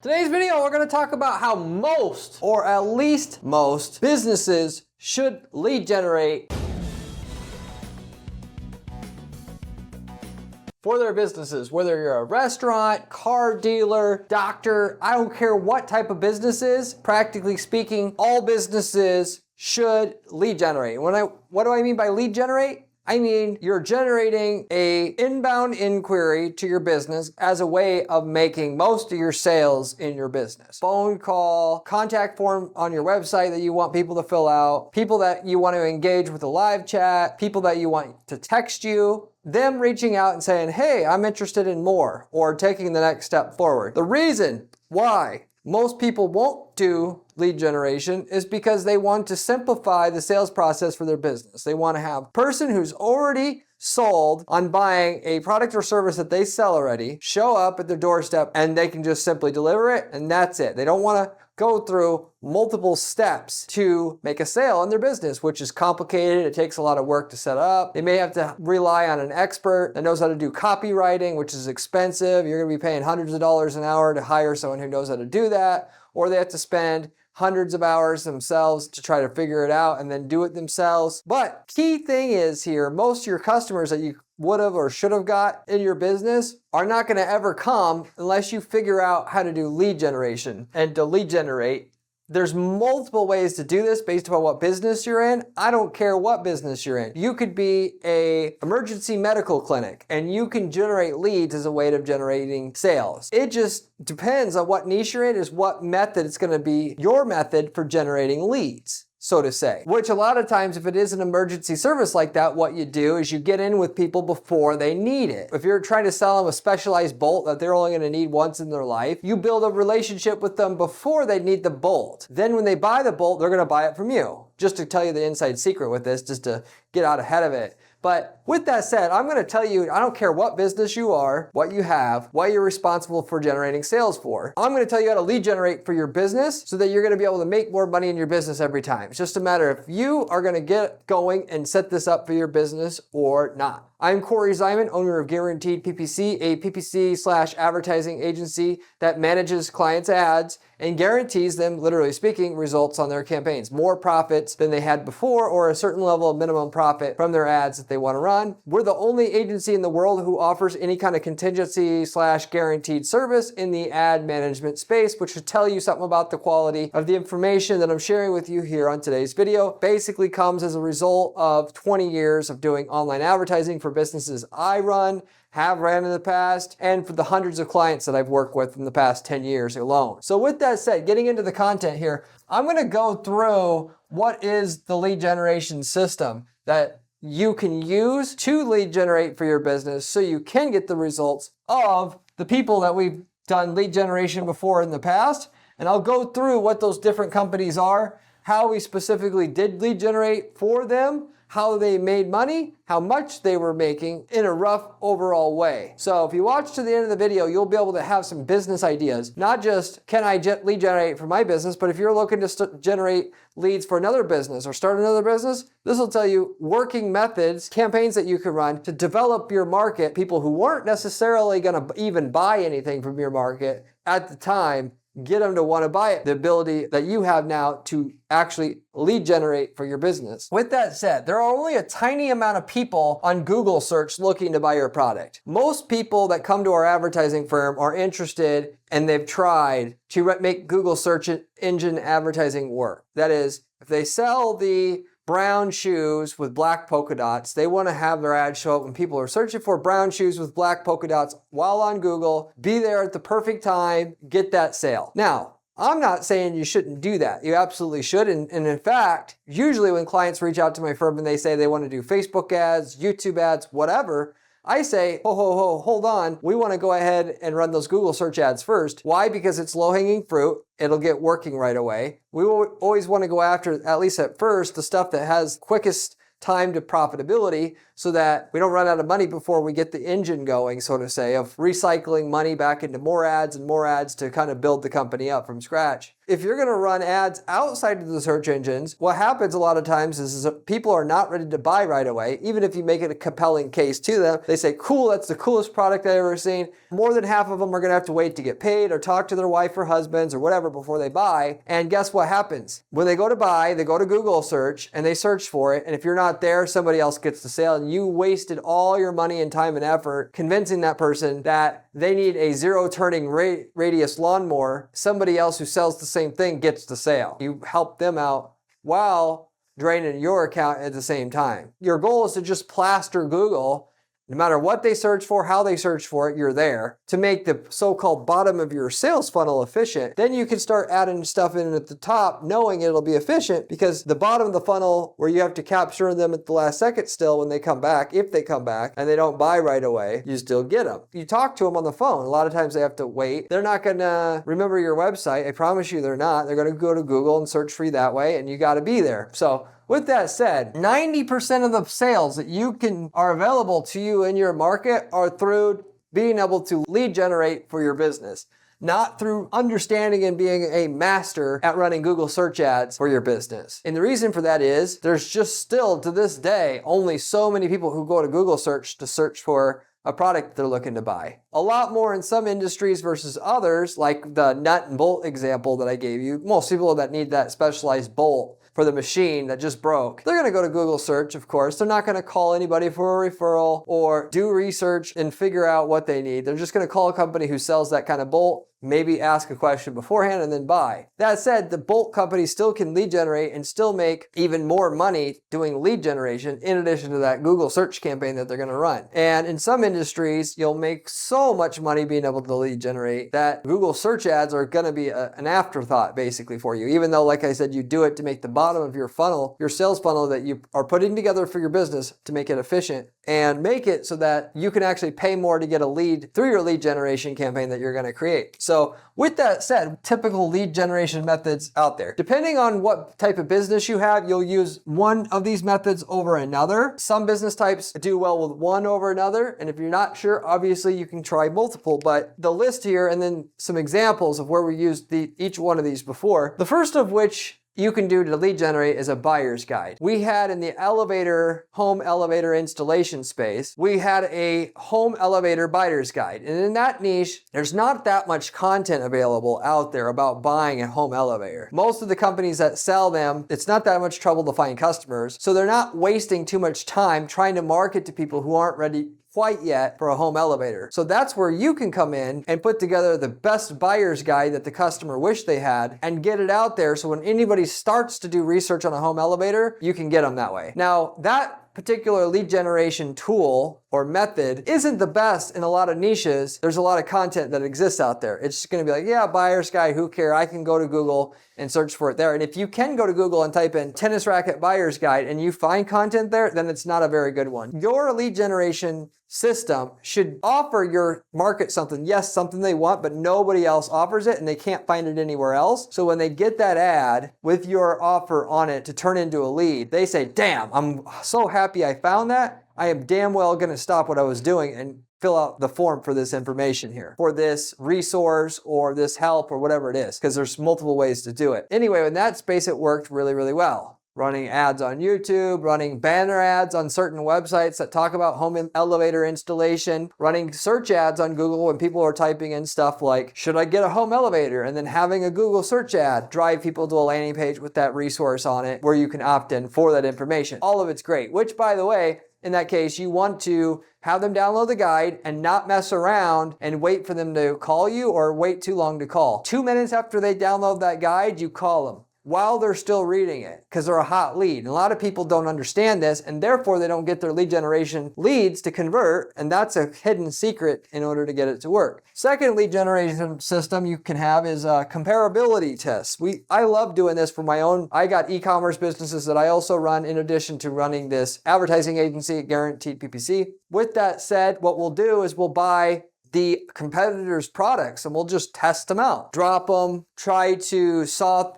Today's video, we're going to talk about how most, or at least most, businesses should lead generate for their businesses. Whether you're a restaurant, car dealer, doctor, I don't care what type of business is, practically speaking, all businesses should lead generate. What do I mean by lead generate? I mean, you're generating an inbound inquiry to your business as a way of making most of your sales in your business. Phone call, contact form on your website that you want people to fill out, people that you want to engage with a live chat, people that you want to text you, them reaching out and saying, hey, I'm interested in more, or taking the next step forward. The reason why most people won't do lead generation is because they want to simplify the sales process for their business. They want to have a person who's already sold on buying a product or service that they sell already show up at their doorstep and they can just simply deliver it and that's it. They don't want to go through multiple steps to make a sale in their business, which is complicated. It takes a lot of work to set up. They may have to rely on an expert that knows how to do copywriting, which is expensive. You're going to be paying hundreds of dollars an hour to hire someone who knows how to do that, or they have to spend hundreds of hours themselves to try to figure it out and then do it themselves. But key thing is here, most of your customers that you would have or should have got in your business are not going to ever come unless you figure out how to do lead generation. And to lead generate, there's multiple ways to do this based upon what business you're in. I don't care what business you're in. You could be an emergency medical clinic and you can generate leads as a way of generating sales. It just depends on what niche you're in, is what method it's going to be your method for generating leads, so to say. Which a lot of times, if it is an emergency service like that, what you do is you get in with people before they need it. If you're trying to sell them a specialized bolt that they're only going to need once in their life, you build a relationship with them before they need the bolt. Then when they buy the bolt, they're going to buy it from you. Just to tell you the inside secret with this, just to get out ahead of it. But with that said, I'm going to tell you, I don't care what business you are, what you have, what you're responsible for generating sales for. I'm going to tell you how to lead generate for your business so that you're going to be able to make more money in your business every time. It's just a matter if you are going to get going and set this up for your business or not. I'm Corey Zyman, owner of Guaranteed PPC, a PPC/advertising agency that manages clients' ads and guarantees them, literally speaking, results on their campaigns. More profits than they had before, or a certain level of minimum profit from their ads that they want to run. We're the only agency in the world who offers any kind of contingency/guaranteed service in the ad management space, which should tell you something about the quality of the information that I'm sharing with you here on today's video. Basically comes as a result of 20 years of doing online advertising for businesses I run, have ran in the past, and for the hundreds of clients that I've worked with in the past 10 years alone. So with that said, getting into the content here, I'm going to go through what is the lead generation system that you can use to lead generate for your business so you can get the results of the people that we've done lead generation before in the past. And I'll go through what those different companies are, how we specifically did lead generate for them, how they made money, how much they were making in a rough overall way. So if you watch to the end of the video, you'll be able to have some business ideas. Not just, can I lead generate for my business, but if you're looking to generate leads for another business or start another business, this will tell you working methods, campaigns that you can run to develop your market, people who weren't necessarily gonna even buy anything from your market at the time, get them to want to buy it, the ability that you have now to actually lead generate for your business. With that said, there are only a tiny amount of people on Google search looking to buy your product. Most people that come to our advertising firm are interested and they've tried to make Google search engine advertising work. That is, if they sell the brown shoes with black polka dots, they want to have their ad show up when people are searching for brown shoes with black polka dots while on Google, be there at the perfect time, get that sale. Now, I'm not saying you shouldn't do that. You absolutely should. And in fact, usually when clients reach out to my firm and they say they want to do Facebook ads, YouTube ads, whatever, I say, hold on. We want to go ahead and run those Google search ads first. Why? Because it's low-hanging fruit. It'll get working right away. We will always want to go after, at least at first, the stuff that has quickest time to profitability so that we don't run out of money before we get the engine going, so to say, of recycling money back into more ads and more ads to kind of build the company up from scratch. If you're going to run ads outside of the search engines, what happens a lot of times is people are not ready to buy right away. Even if you make it a compelling case to them, they say, cool, that's the coolest product I've ever seen. More than half of them are going to have to wait to get paid or talk to their wife or husbands or whatever before they buy. And guess what happens? When they go to buy, they go to Google search and they search for it. And if you're not there, somebody else gets the sale, and you wasted all your money and time and effort convincing that person that they need a zero turning radius lawnmower. Somebody else who sells the same thing gets the sale. You help them out while draining your account at the same time. Your goal is to just plaster Google. No matter what they search for, how they search for it, you're there to make the so-called bottom of your sales funnel efficient. Then you can start adding stuff in at the top, knowing it'll be efficient, because the bottom of the funnel, where you have to capture them at the last second still when they come back, if they come back and they don't buy right away, you still get them. You talk to them on the phone. A lot of times they have to wait. They're not going to remember your website. I promise you they're not. They're going to go to Google and search for you that way, and you got to be there. So with that said, 90% of the sales that are available to you in your market are through being able to lead generate for your business, not through understanding and being a master at running Google search ads for your business. And the reason for that is there's just still to this day only so many people who go to Google search to search for a product they're looking to buy. A lot more in some industries versus others, like the nut and bolt example that I gave you. Most people that need that specialized bolt for the machine that just broke, they're going to go to Google search, of course. They're not going to call anybody for a referral or do research and figure out what they need. They're just going to call a company who sells that kind of bolt, maybe ask a question beforehand and then buy. That said, the bolt company still can lead generate and still make even more money doing lead generation in addition to that Google search campaign that they're going to run. And in some industries, you'll make so much money being able to lead generate that Google search ads are going to be an afterthought basically for you. Even though, like I said, you do it to make the bottom of your funnel, your sales funnel that you are putting together for your business to make it efficient and make it so that you can actually pay more to get a lead through your lead generation campaign that you're going to create. So with that said, typical lead generation methods out there. Depending on what type of business you have, you'll use one of these methods over another. Some business types do well with one over another. And if you're not sure, obviously you can try multiple, but the list here and then some examples of where we used each one of these before. The first of which you can do to lead generate is a buyer's guide. We had in the home elevator installation space, we had a home elevator buyer's guide. And in that niche, there's not that much content available out there about buying a home elevator. Most of the companies that sell them, it's not that much trouble to find customers. So they're not wasting too much time trying to market to people who aren't ready quite yet for a home elevator. So that's where you can come in and put together the best buyer's guide that the customer wished they had and get it out there so when anybody starts to do research on a home elevator, you can get them that way. Now, that particular lead generation tool or method isn't the best in a lot of niches. There's a lot of content that exists out there. It's just going to be like, yeah, buyer's guide, who cares? I can go to Google and search for it there. And if you can go to Google and type in tennis racket buyer's guide and you find content there, then it's not a very good one. Your lead generation system should offer your market something. Yes, something they want, but nobody else offers it and they can't find it anywhere else. So when they get that ad with your offer on it to turn into a lead, they say, damn, I'm so happy I found that. I am damn well going to stop what I was doing and fill out the form for this information here, for this resource or this help or whatever it is, because there's multiple ways to do it. Anyway, in that space, it worked really, really well. Running ads on YouTube, running banner ads on certain websites that talk about home elevator installation, running search ads on Google when people are typing in stuff like, should I get a home elevator? And then having a Google search ad drive people to a landing page with that resource on it where you can opt in for that information. All of it's great, which by the way, in that case, you want to have them download the guide and not mess around and wait for them to call you or wait too long to call. 2 minutes after they download that guide, you call them while they're still reading it because they're a hot lead. And a lot of people don't understand this and therefore they don't get their lead generation leads to convert, and that's a hidden secret in order to get it to work. Second lead generation system you can have is comparability tests. I love doing this for my own. I got e-commerce businesses that I also run in addition to running this advertising agency, Guaranteed PPC. With that said, what we'll do is we'll buy the competitors' products and we'll just test them out. Drop them, try to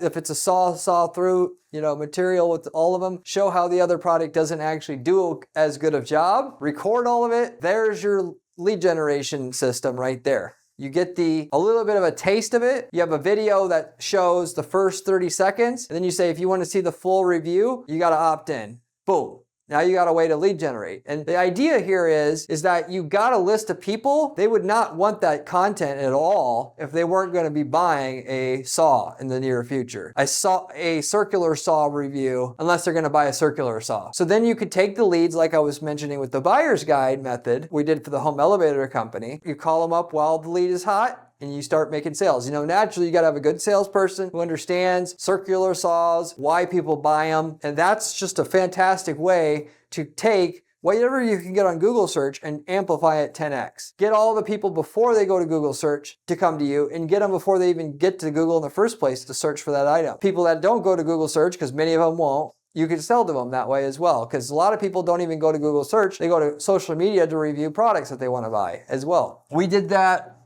if it's a saw through, material with all of them, show how the other product doesn't actually do as good of job, record all of it. There's your lead generation system right there. You get a little bit of a taste of it. You have a video that shows the first 30 seconds. And then you say, if you want to see the full review, you got to opt in. Boom. Now you got a way to lead generate. And the idea here is that you got a list of people. They would not want that content at all if they weren't going to be buying a saw in the near future. A circular saw review, unless they're going to buy a circular saw. So then you could take the leads, like I was mentioning with the buyer's guide method we did for the home elevator company. You call them up while the lead is hot, and you start making sales. Naturally, you gotta have a good salesperson who understands circular saws, why people buy them, and that's just a fantastic way to take whatever you can get on Google search and amplify it 10x. Get all the people before they go to Google search to come to you, and get them before they even get to Google in the first place to search for that item. People that don't go to Google search, because many of them won't, you can sell to them that way as well, because a lot of people don't even go to Google search. They go to social media to review products that they want to buy as well. We did that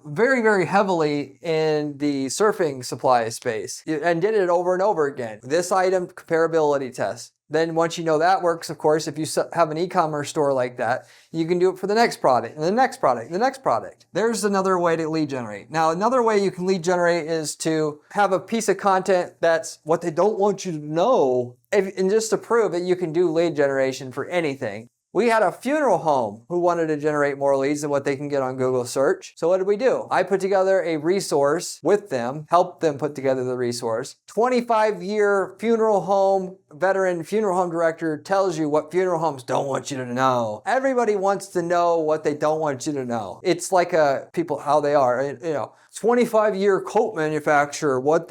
very, very heavily in the surfing supply space and did it over and over again. This item comparability test. Then once you know that works, of course, if you have an e-commerce store like that, you can do it for the next product, and the next product, and the next product. There's another way to lead generate. Now, another way you can lead generate is to have a piece of content that's what they don't want you to know, and just to prove that you can do lead generation for anything. We had a funeral home who wanted to generate more leads than what they can get on Google search. So what did we do? I put together a resource with them, helped them put together the resource. 25-year funeral home veteran funeral home director tells you what funeral homes don't want you to know. Everybody wants to know what they don't want you to know. It's like people how they are. 25-year coat manufacturer, what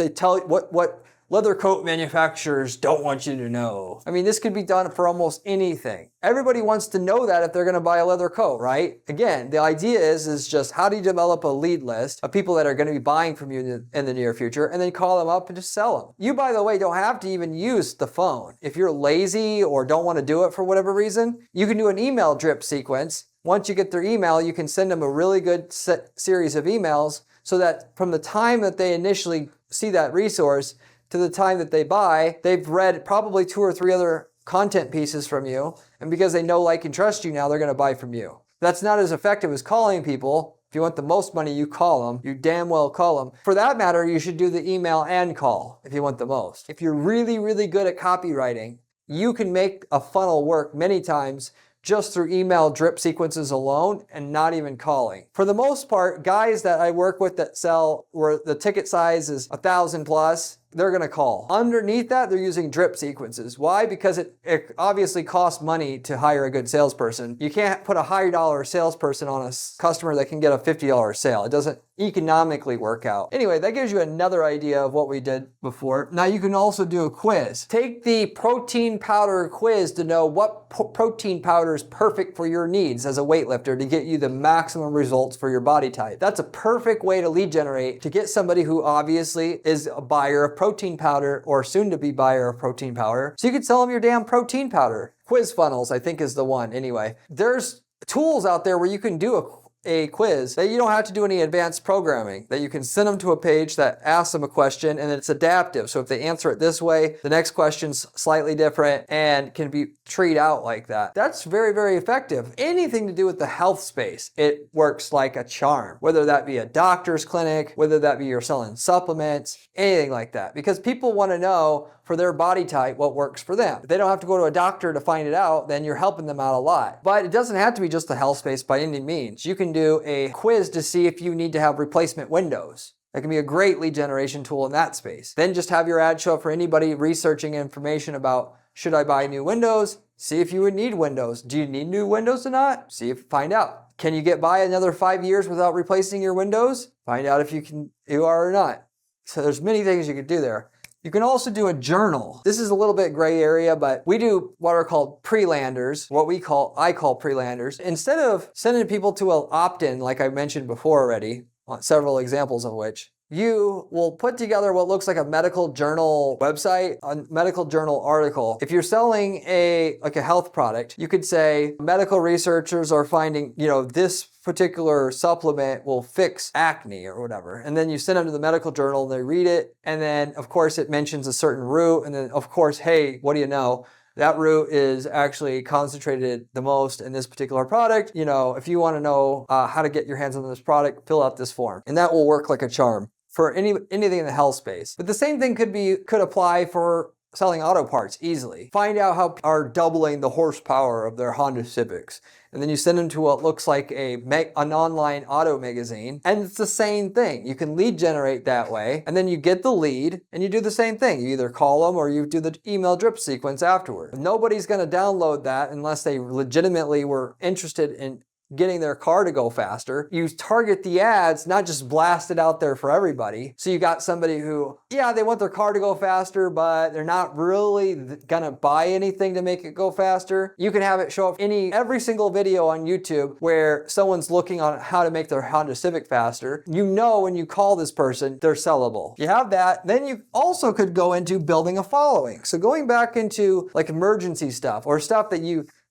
leather coat manufacturers don't want you to know. I mean, this could be done for almost anything. Everybody wants to know that if they're going to buy a leather coat, right? Again, the idea is just how do you develop a lead list of people that are going to be buying from you in the near future, and then call them up and just sell them. You, by the way, don't have to even use the phone. If you're lazy or don't want to do it for whatever reason, you can do an email drip sequence. Once you get their email, you can send them a really good series of emails so that from the time that they initially see that resource to the time that they buy, they've read probably 2 or 3 other content pieces from you. And because they know, like, and trust you now, they're going to buy from you. That's not as effective as calling people. If you want the most money, you call them. You damn well call them. For that matter, you should do the email and call if you want the most. If you're really, really good at copywriting, you can make a funnel work many times just through email drip sequences alone and not even calling. For the most part, guys that I work with that sell where the ticket size is 1,000 plus, they're going to call. Underneath that, they're using drip sequences. Why? Because it obviously costs money to hire a good salesperson. You can't put a higher dollar salesperson on a customer that can get a $50 sale. It doesn't economically work out. Anyway, that gives you another idea of what we did before. Now you can also do a quiz. Take the protein powder quiz to know what protein powder is perfect for your needs as a weightlifter to get you the maximum results for your body type. That's a perfect way to lead generate to get somebody who obviously is a buyer of protein powder or soon to be buyer of protein powder. So you could sell them your damn protein powder. Quiz funnels, I think, is the one. Anyway, there's tools out there where you can do a quiz that you don't have to do any advanced programming, that you can send them to a page that asks them a question and it's adaptive. So if they answer it this way, the next question's slightly different and can be treated out like that. That's very, very effective. Anything to do with the health space, it works like a charm, whether that be a doctor's clinic, whether that be you're selling supplements, anything like that, because people want to know for their body type what works for them. If they don't have to go to a doctor to find it out, then you're helping them out a lot. But it doesn't have to be just the health space by any means. You can do a quiz to see if you need to have replacement windows. That can be a great lead generation tool in that space. Then just have your ad show up for anybody researching information about, should I buy new windows? See if you would need windows. Do you need new windows or not? Find out. Can you get by another 5 years without replacing your windows? Find out if you are or not. So there's many things you could do there. You can also do a journal. This is a little bit gray area, but we do what are called pre-landers, I call pre-landers. Instead of sending people to an opt-in, like I mentioned before already, several examples of which, you will put together what looks like a medical journal website, a medical journal article. If you're selling a health product, you could say medical researchers are finding, this particular supplement will fix acne or whatever. And then you send them to the medical journal, they read it, and then of course it mentions a certain root, and then of course, hey, what do you know? That root is actually concentrated the most in this particular product. If you want to know how to get your hands on this product, fill out this form. And that will work like a charm for anything in the health space. But the same thing could apply for selling auto parts easily. Find out how people are doubling the horsepower of their Honda Civics. And then you send them to what looks like an online auto magazine. And it's the same thing. You can lead generate that way. And then you get the lead and you do the same thing. You either call them or you do the email drip sequence afterward. Nobody's going to download that unless they legitimately were interested in getting their car to go faster. You target the ads, not just blast it out there for everybody. So you got somebody who, they want their car to go faster, but they're not really gonna buy anything to make it go faster. You can have it show up every single video on YouTube where someone's looking on how to make their Honda Civic faster. When you call this person, they're sellable. You have that. Then you also could go into building a following. So going back into like emergency stuff or stuff that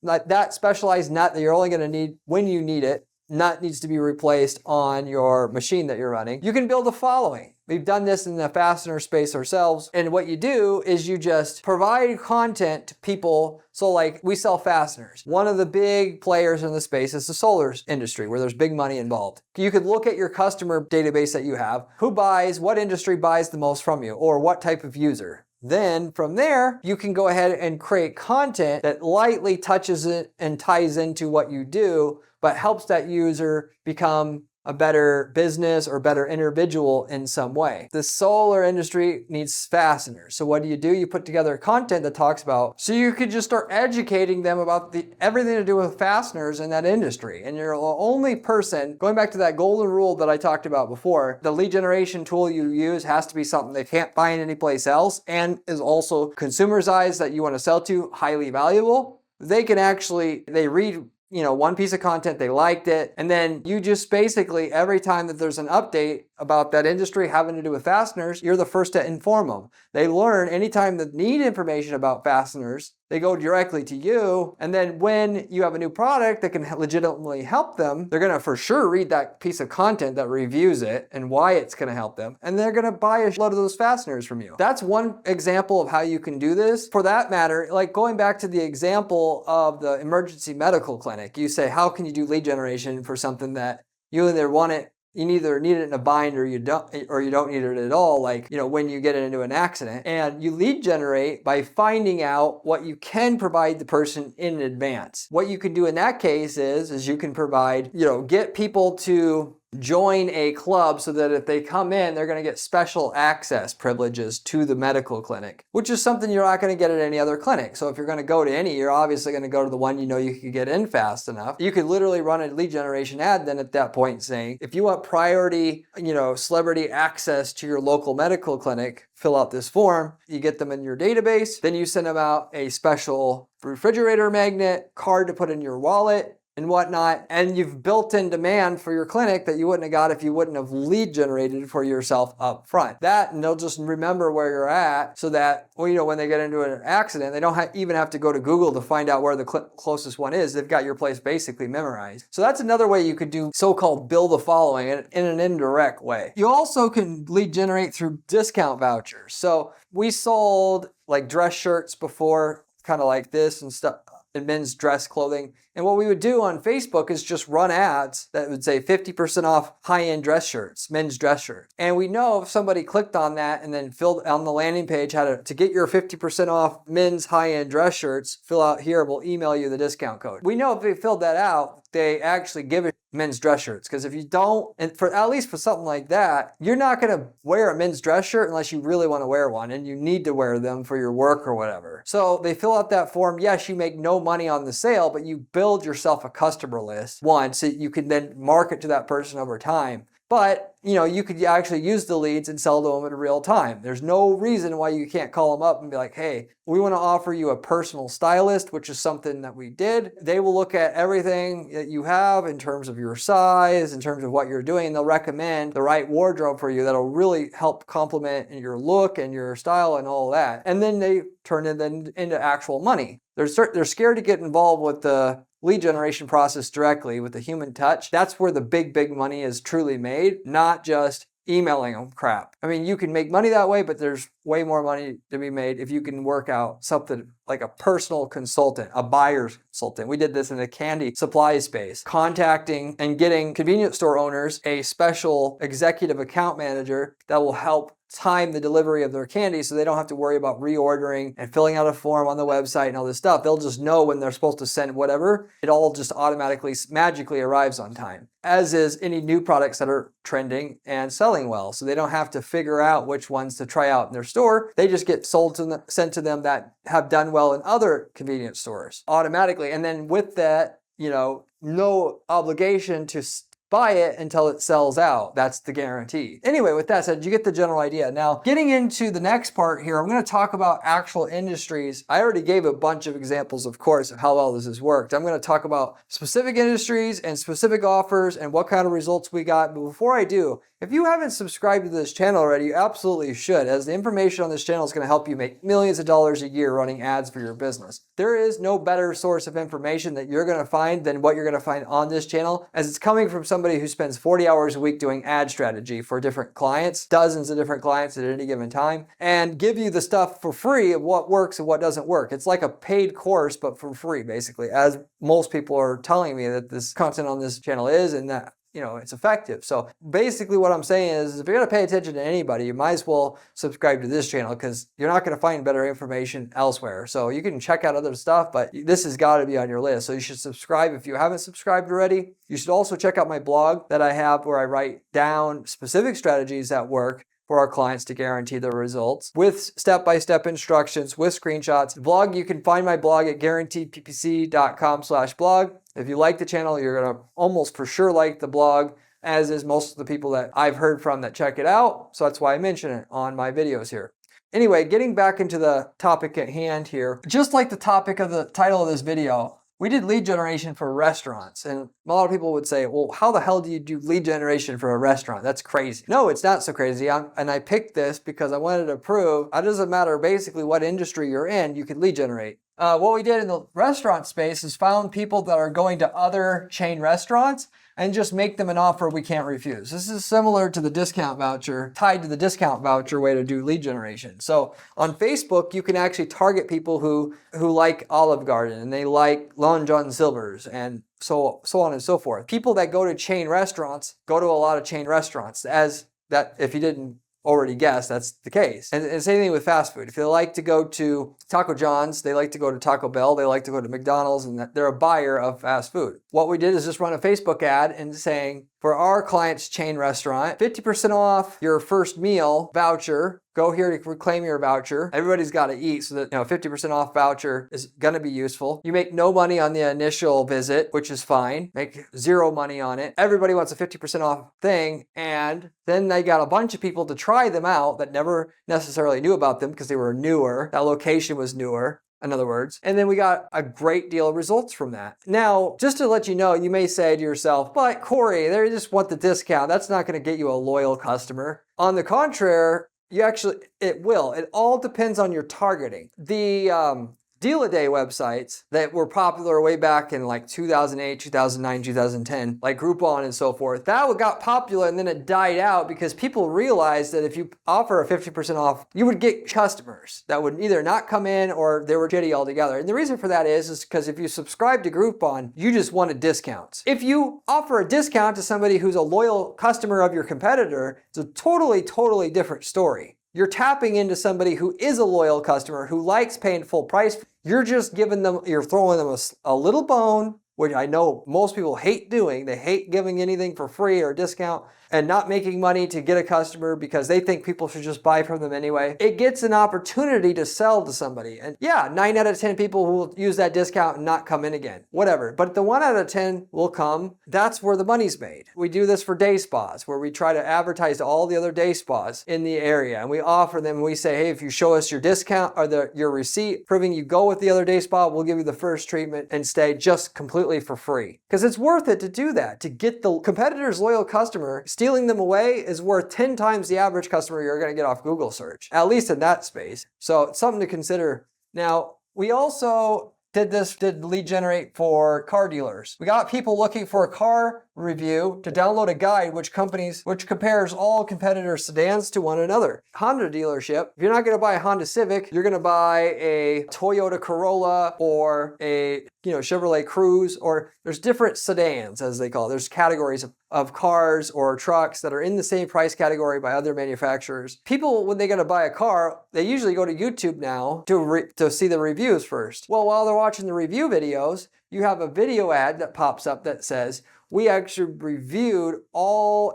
like that specialized nut that you're only going to need when you need it, nut needs to be replaced on your machine that you're running. You can build a following. We've done this in the fastener space ourselves. And what you do is you just provide content to people. So like we sell fasteners. One of the big players in the space is the solar industry where there's big money involved. You could look at your customer database that you have. What industry buys the most from you or what type of user. Then from there, you can go ahead and create content that lightly touches it and ties into what you do, but helps that user become a better business or better individual in some way. The solar industry needs fasteners. So what do? You put together content that talks about, so you could just start educating them about everything to do with fasteners in that industry. And you're the only person, going back to that golden rule that I talked about before, the lead generation tool you use has to be something they can't find anyplace else and is also consumers' eyes that you want to sell to, highly valuable. They read one piece of content, they liked it, and then you just basically, every time that there's an update about that industry having to do with fasteners, you're the first to inform them. They learn anytime they need information about fasteners, they go directly to you, and then when you have a new product that can legitimately help them, they're gonna for sure read that piece of content that reviews it and why it's gonna help them, and they're gonna buy a load of those fasteners from you. That's one example of how you can do this. For that matter, like going back to the example of the emergency medical clinic, you say, how can you do lead generation for something that you either need it in a bind or you don't need it at all, like, when you get into an accident. And you lead generate by finding out what you can provide the person in advance. What you can do in that case is you can provide, get people to join a club so that if they come in, they're going to get special access privileges to the medical clinic, which is something you're not going to get at any other clinic. So if you're going to go to any, you're obviously going to go to the one you could get in fast enough. You could literally run a lead generation ad then at that point saying, if you want priority, celebrity access to your local medical clinic, fill out this form, you get them in your database, then you send them out a special refrigerator magnet, card to put in your wallet, and whatnot, and you've built in demand for your clinic that you wouldn't have got if you wouldn't have lead generated for yourself up front. That, and they'll just remember where you're at so that, when they get into an accident, they don't even have to go to Google to find out where the closest one is. They've got your place basically memorized. So that's another way you could do so-called build a following in an indirect way. You also can lead generate through discount vouchers. So we sold like dress shirts before, kind of like this and stuff, in men's dress clothing. And what we would do on Facebook is just run ads that would say 50% off high-end dress shirts, men's dress shirts. And we know if somebody clicked on that and then filled on the landing page how to get your 50% off men's high-end dress shirts, fill out here, we'll email you the discount code. We know if they filled that out, they actually give it men's dress shirts. Because if you don't, and for at least for something like that, you're not going to wear a men's dress shirt unless you really want to wear one and you need to wear them for your work or whatever. So they fill out that form. Yes, you make no money on the sale, but you build yourself a customer list once so you can then market to that person over time. But, you could actually use the leads and sell to them in real time. There's no reason why you can't call them up and be like, hey, we want to offer you a personal stylist, which is something that we did. They will look at everything that you have in terms of your size, in terms of what you're doing, and they'll recommend the right wardrobe for you that'll really help complement your look and your style and all that. And then they turn it into actual money. They're scared to get involved with the lead generation process directly with a human touch, that's where the big money is truly made, not just emailing them crap. I mean, you can make money that way, but there's way more money to be made if you can work out something like a personal consultant, a buyer's consultant. We did this in the candy supply space, contacting and getting convenience store owners a special executive account manager that will help time the delivery of their candy so they don't have to worry about reordering and filling out a form on the website and all this stuff. They'll just know when they're supposed to send whatever. It all just automatically, magically arrives on time, as is any new products that are trending and selling well. So they don't have to figure out which ones to try out in their store. They just get sent to them that have done well in other convenience stores automatically. And then with that, no obligation to buy it until it sells out. That's the guarantee. Anyway, with that said, you get the general idea. Now, getting into the next part here, I'm going to talk about actual industries. I already gave a bunch of examples, of course, of how well this has worked. I'm going to talk about specific industries and specific offers and what kind of results we got. But before I do, if you haven't subscribed to this channel already, you absolutely should, as the information on this channel is going to help you make millions of dollars a year running ads for your business. There is no better source of information that you're going to find than what you're going to find on this channel, as it's coming from somebody who spends 40 hours a week doing ad strategy for different clients, dozens of different clients at any given time, and give you the stuff for free of what works and what doesn't work. It's like a paid course, but for free, basically, as most people are telling me that this content on this channel is, and that it's effective. So basically what I'm saying is, if you're going to pay attention to anybody, you might as well subscribe to this channel, because you're not going to find better information elsewhere. So you can check out other stuff, but this has got to be on your list. So you should subscribe if you haven't subscribed already. You should also check out my blog that I have, where I write down specific strategies that work for our clients to guarantee the results, with step-by-step instructions, with screenshots. The blog, you can find my blog at guaranteedppc.com/blog. If you like the channel, you're going to almost for sure like the blog, as is most of the people that I've heard from that check it out. So that's why I mention it on my videos here. Anyway, getting back into the topic at hand here, just like the topic of the title of this video, we did lead generation for restaurants, and a lot of people would say, well, how the hell do you do lead generation for a restaurant? That's crazy. No, it's not so crazy. And I picked this because I wanted to prove it doesn't matter basically what industry you're in, you can lead generate. What we did in the restaurant space is found people that are going to other chain restaurants and just make them an offer we can't refuse. This is similar to the discount voucher, tied to the discount voucher way to do lead generation. So on Facebook, you can actually target people who like Olive Garden, and they like Long John Silver's, and so on and so forth. People that go to chain restaurants go to a lot of chain restaurants, as that, if you didn't already guess, that's the case. And same thing with fast food. If they like to go to Taco John's, they like to go to Taco Bell, they like to go to McDonald's, and they're a buyer of fast food. What we did is just run a Facebook ad and saying, for our client's chain restaurant, 50% off your first meal voucher. Go here to reclaim your voucher. Everybody's got to eat, so that 50% off voucher is going to be useful. You make no money on the initial visit, which is fine. Make zero money on it. Everybody wants a 50% off thing, and then they got a bunch of people to try them out that never necessarily knew about them because they were newer. That location was newer, in other words. And then we got a great deal of results from that. Now, just to let you know, you may say to yourself, but Corey, they just want the discount. That's not going to get you a loyal customer. On the contrary, it will. It all depends on your targeting. The deal-a-day websites that were popular way back in like 2008, 2009, 2010, like Groupon and so forth, that got popular and then it died out because people realized that if you offer a 50% off, you would get customers that would either not come in or they were shitty altogether. And the reason for that is because if you subscribe to Groupon, you just wanted discounts. If you offer a discount to somebody who's a loyal customer of your competitor, it's a totally different story. You're tapping into somebody who is a loyal customer, who likes paying full price. You're just you're throwing them a little bone, which I know most people hate doing. They hate giving anything for free or discount and not making money to get a customer because they think people should just buy from them anyway. It gets an opportunity to sell to somebody. And yeah, 9 out of 10 people will use that discount and not come in again, whatever. But the 1 out of 10 will come. That's where the money's made. We do this for day spas, where we try to advertise to all the other day spas in the area. And we offer them, we say, hey, if you show us your discount or your receipt proving you go with the other day spa, we'll give you the first treatment and stay just completely for free. Because it's worth it to do that. To get the competitor's loyal customer, stealing them away is worth 10 times the average customer you're going to get off Google search, at least in that space. So it's something to consider. Now, we also did lead generate for car dealers. We got people looking for a car review to download a guide which compares all competitor sedans to one another. Honda dealership, if you're not going to buy a Honda Civic, you're going to buy a Toyota Corolla or a Chevrolet Cruze, or there's different sedans as they call it. There's categories of cars or trucks that are in the same price category by other manufacturers. People, when they're going to buy a car, they usually go to YouTube now to see the reviews first. Well, while they're watching the review videos, you have a video ad that pops up that says, we actually reviewed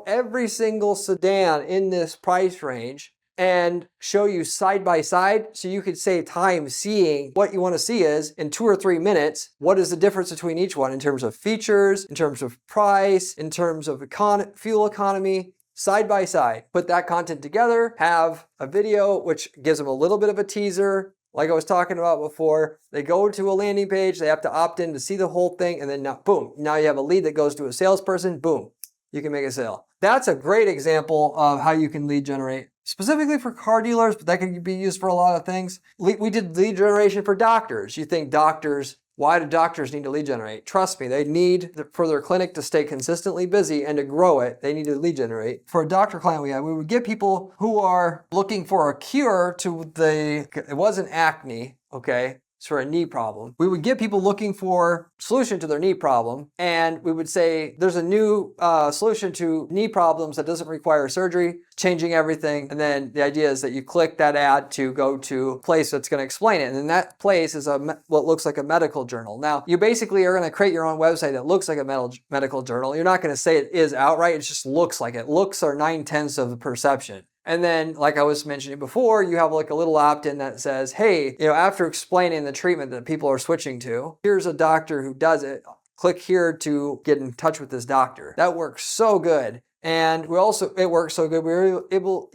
every single sedan in this price range and show you side by side, so you could save time seeing what you want to see is in 2 or 3 minutes. What is the difference between each one in terms of features, in terms of price, in terms of fuel economy, side by side. Put that content together, have a video which gives them a little bit of a teaser. Like I was talking about before, they go to a landing page, they have to opt in to see the whole thing, and then now, boom, now you have a lead that goes to a salesperson, boom, you can make a sale. That's a great example of how you can lead generate, specifically for car dealers, but that can be used for a lot of things. We did lead generation for doctors. You think why do doctors need to lead generate? Trust me, they need for their clinic to stay consistently busy and to grow it, they need to lead generate. For a doctor client we would get people who are looking for a cure to it wasn't acne, okay? It's for a knee problem. We would get people looking for a solution to their knee problem, and we would say, there's a new solution to knee problems that doesn't require surgery, changing everything. And then the idea is that you click that ad to go to a place that's going to explain it. And then that place is what looks like a medical journal. Now, you basically are going to create your own website that looks like a medical journal. You're not going to say it is outright. It just looks like it. Looks are 9/10 of the perception. And then, like I was mentioning before, you have like a little opt-in that says, hey, after explaining the treatment that people are switching to, here's a doctor who does it. Click here to get in touch with this doctor. That works so good. And it works so good, we were able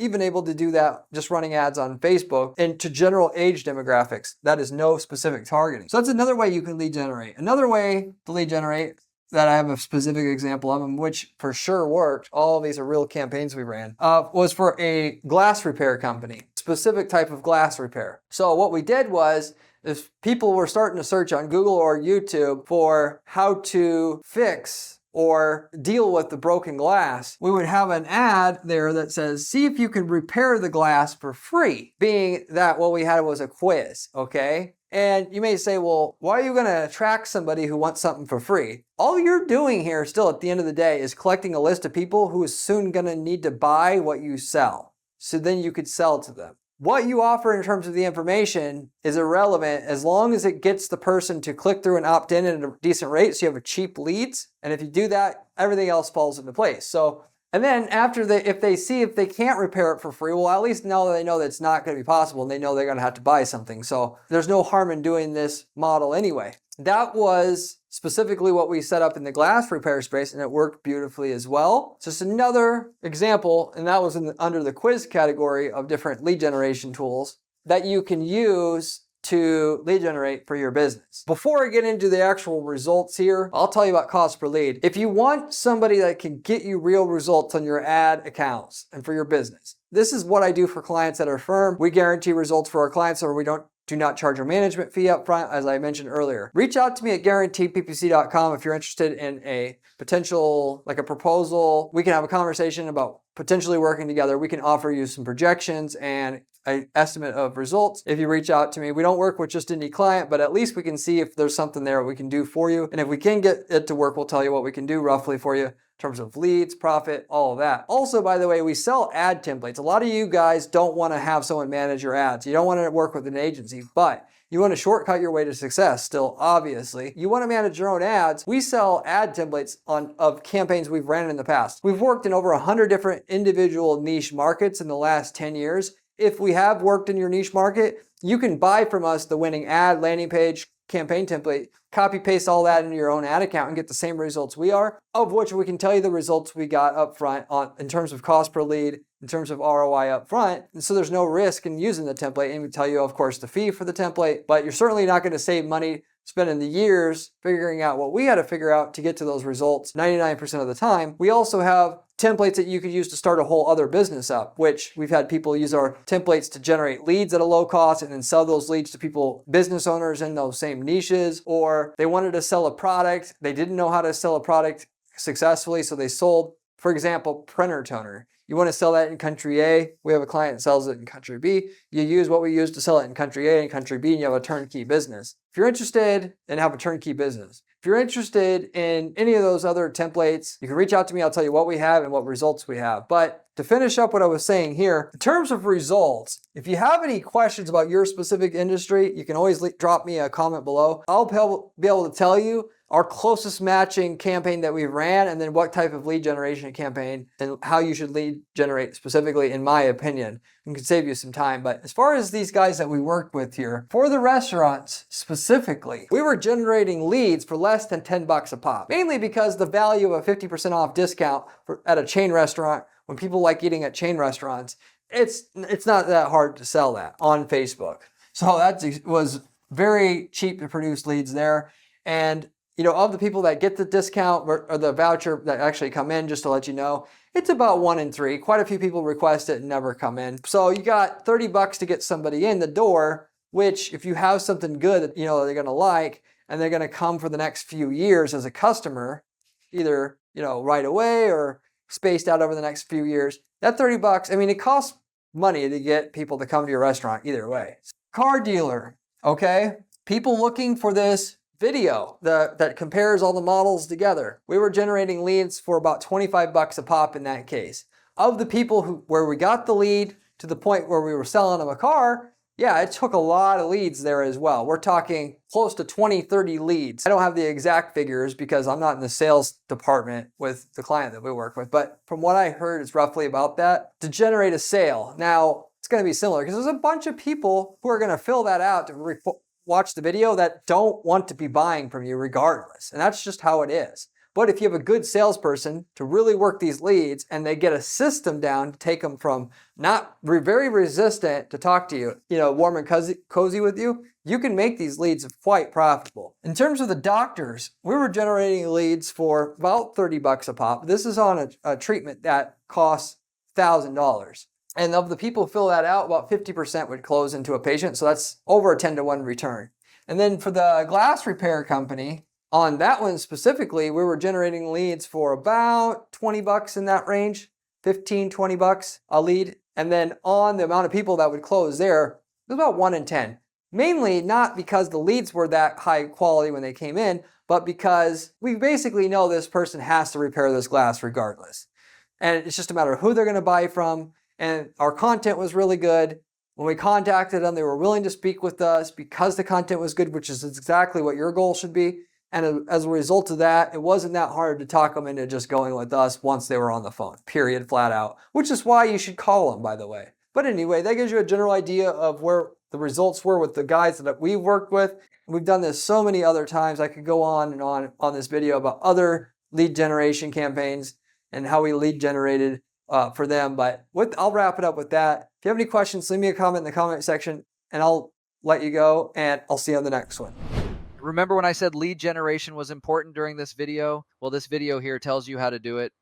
to do that just running ads on Facebook and to general age demographics. That is no specific targeting. So that's another way you can lead generate. Another way to lead generate that I have a specific example of, and which for sure worked, all of these are real campaigns we ran, was for a glass repair company, specific type of glass repair. So what we did was, if people were starting to search on Google or YouTube for how to fix or deal with the broken glass, we would have an ad there that says, see if you can repair the glass for free. Being that what we had was a quiz, okay? And you may say, well, why are you going to attract somebody who wants something for free? All you're doing here still at the end of the day is collecting a list of people who is soon going to need to buy what you sell. So then you could sell to them. What you offer in terms of the information is irrelevant as long as it gets the person to click through and opt in at a decent rate, so you have a cheap leads. And if you do that, everything else falls into place. So, and then after if they can't repair it for free, well, at least now they know that it's not going to be possible and they know they're going to have to buy something. So there's no harm in doing this model anyway. That was specifically what we set up in the glass repair space, and it worked beautifully as well. Just another example, and that was under the quiz category of different lead generation tools that you can use to lead generate for your business. Before I get into the actual results here, I'll tell you about cost per lead. If you want somebody that can get you real results on your ad accounts and for your business, this is what I do for clients that are firm. We guarantee results for our clients, or we do not charge a management fee up front, as I mentioned earlier. Reach out to me at guaranteedppc.com if you're interested in a potential, like a proposal. We can have a conversation about potentially working together. We can offer you some projections and an estimate of results. If you reach out to me, we don't work with just any client, but at least we can see if there's something there we can do for you. And if we can get it to work, we'll tell you what we can do roughly for you in terms of leads, profit, all of that. Also, by the way, we sell ad templates. A lot of you guys don't want to have someone manage your ads. You don't want to work with an agency, but you want to shortcut your way to success still, obviously. You want to manage your own ads. We sell ad templates of campaigns we've ran in the past. We've worked in over 100 different individual niche markets in the last 10 years. If we have worked in your niche market, you can buy from us the winning ad, landing page, campaign template, copy paste all that into your own ad account and get the same results we are, of which we can tell you the results we got up front in terms of cost per lead, in terms of ROI up front. And so there's no risk in using the template. And we tell you, of course, the fee for the template, but you're certainly not going to save money spending the years figuring out what we had to figure out to get to those results 99% of the time. We also have templates that you could use to start a whole other business up, which we've had people use our templates to generate leads at a low cost and then sell those leads to people, business owners in those same niches, or they wanted to sell a product. They didn't know how to sell a product successfully, so they sold, for example, printer toner. You want to sell that in country A. We have a client that sells it in country B. You use what we use to sell it in country A and country B, and you have a turnkey business. If you're interested in have a turnkey business, if you're interested in any of those other templates, you can reach out to me. I'll tell you what we have and what results we have. But to finish up what I was saying here, in terms of results, if you have any questions about your specific industry, you can always drop me a comment below. I'll be able to tell you our closest matching campaign that we ran, and then what type of lead generation campaign and how you should lead generate specifically, in my opinion. It can save you some time. But as far as these guys that we worked with here, for the restaurants specifically, we were generating leads for less than $10 a pop, mainly because the value of a 50% off discount at a chain restaurant, when people like eating at chain restaurants, it's not that hard to sell that on Facebook. So that was very cheap to produce leads there. And of the people that get the discount or the voucher that actually come in, just to let you know, it's about 1 in 3. Quite a few people request it and never come in. So you got $30 to get somebody in the door, which if you have something good that they're going to like, and they're going to come for the next few years as a customer, either right away or spaced out over the next few years, that $30, I mean, it costs money to get people to come to your restaurant either way. Car dealer, okay? People looking for this video that compares all the models together. We were generating leads for about $25 a pop in that case. Of the people where we got the lead to the point where we were selling them a car, yeah, it took a lot of leads there as well. We're talking close to 20, 30 leads. I don't have the exact figures because I'm not in the sales department with the client that we work with, but from what I heard, it's roughly about that to generate a sale. Now, it's going to be similar because there's a bunch of people who are going to fill that out to watch the video that don't want to be buying from you regardless. And that's just how it is. But if you have a good salesperson to really work these leads and they get a system down to take them from not very resistant to talk to you, warm and cozy with you, you can make these leads quite profitable. In terms of the doctors, we were generating leads for about $30 a pop. This is on a treatment that costs $1,000. And of the people who fill that out, about 50% would close into a patient. So that's over a 10-to-1 return. And then for the glass repair company, on that one specifically, we were generating leads for about $20 in that range, $15, $20 a lead. And then on the amount of people that would close there, it was about 1 in 10. Mainly not because the leads were that high quality when they came in, but because we basically know this person has to repair this glass regardless. And it's just a matter of who they're going to buy from. And our content was really good. When we contacted them, they were willing to speak with us because the content was good, which is exactly what your goal should be. And as a result of that, it wasn't that hard to talk them into just going with us once they were on the phone, period, flat out, which is why you should call them, by the way. But anyway, that gives you a general idea of where the results were with the guys that we've worked with. We've done this so many other times. I could go on and on this video about other lead generation campaigns and how we lead generated for them. But I'll wrap it up with that. If you have any questions, leave me a comment in the comment section and I'll let you go, and I'll see you on the next one. Remember when I said lead generation was important during this video? Well, this video here tells you how to do it.